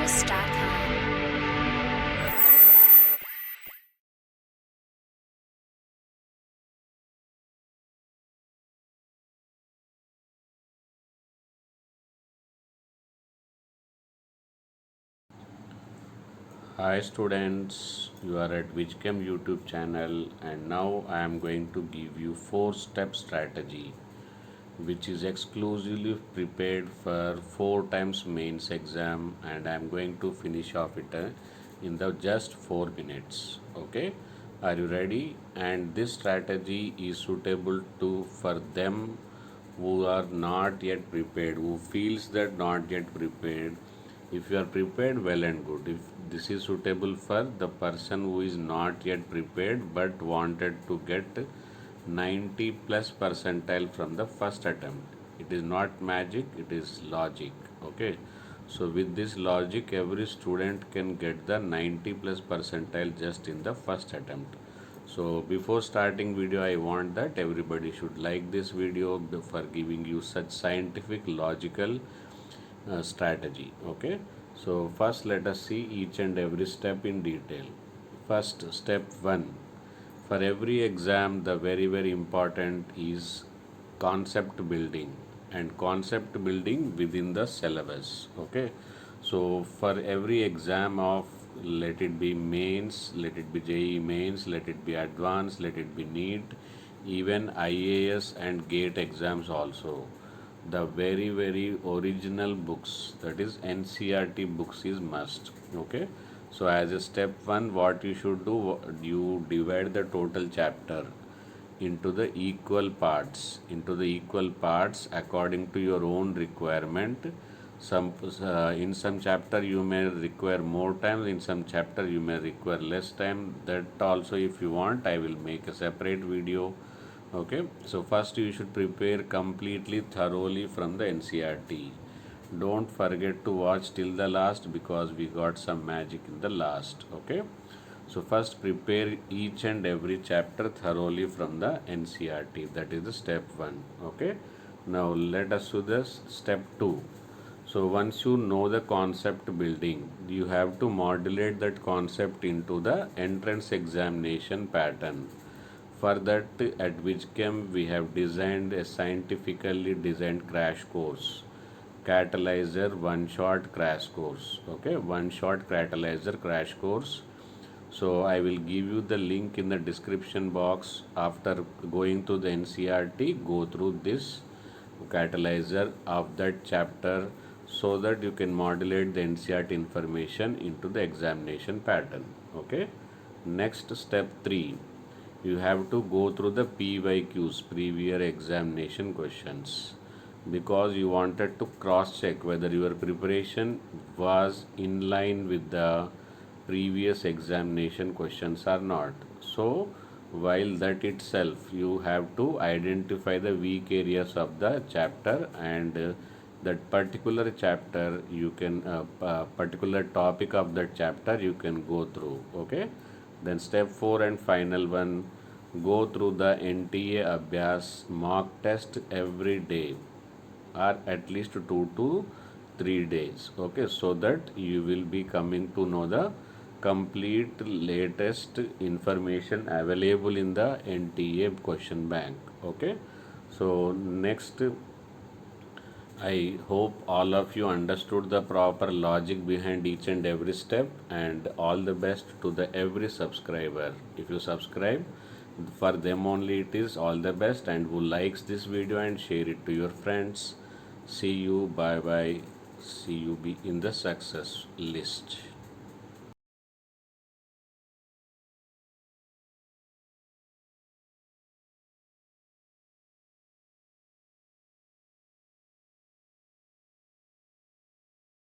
Abhyaas.com. Hi students, you are at VIJ CHEM'S YouTube channel, and now I am going to give you 4-step strategy which is exclusively prepared for 4 times mains exam, and I am going to finish off it in the just 4 minutes. Okay, are you ready? And this strategy is suitable to for them who are not yet prepared, who feels that not yet prepared. If you are prepared, well and good. If this is suitable for the person who is not yet prepared but wanted to get 90 plus percentile from the first attempt. It is not magic, it is logic. Okay, so with this logic, every student can get the 90 plus percentile just in the first attempt. So before starting video, I want that everybody should like this video for giving you such scientific logical strategy. Okay, so first let us see each and every step in detail. First, step 1, for every exam the very important is concept building, and concept building within the syllabus. Okay, so for every exam of, let it be mains, let it be JEE mains, let it be advanced, let it be NEET, even IAS and GATE exams also, the very original books, that is NCERT books, is must. Okay, so as a step 1, what you should do, you divide the total chapter into the equal parts according to your own requirement. Some in some chapter you may require more time, in some chapter you may require less time. That also, if you want, I will make a separate video. Okay, so first you should prepare completely thoroughly from the NCERT. Don't forget to watch till the last, because we got some magic in the last. Okay, so first prepare each and every chapter thoroughly from the NCERT. That is the step 1. Okay, now let us do this step 2. So once you know the concept building, you have to modulate that concept into the entrance examination pattern. For that, at VIJ Chem we have designed a scientifically designed crash course, catalyzer one shot crash course. Okay, one shot catalyzer crash course. So I will give you the link in the description box. After going to the NCERT, go through this catalyzer of that chapter, so that you can modulate the NCERT information into the examination pattern. Okay, next step 3, you have to go through the PYQs, previous examination questions, because you wanted to cross check whether your preparation was in line with the previous examination questions or not. So while that itself, you have to identify the weak areas of the chapter, and that particular chapter you can particular topic of that chapter you can go through. Okay, then step 4 and final one, go through the NTA Abhyaas mock test every day, or at least 2 to 3 days. Okay, so that you will be coming to know the complete latest information available in the NTA question bank. Okay, so next, I hope all of you understood the proper logic behind each and every step, and all the best to the every subscriber. If you subscribe, for them only it is all the best, and who likes this video and share it to your friends. See you, bye bye. See you be in the success list.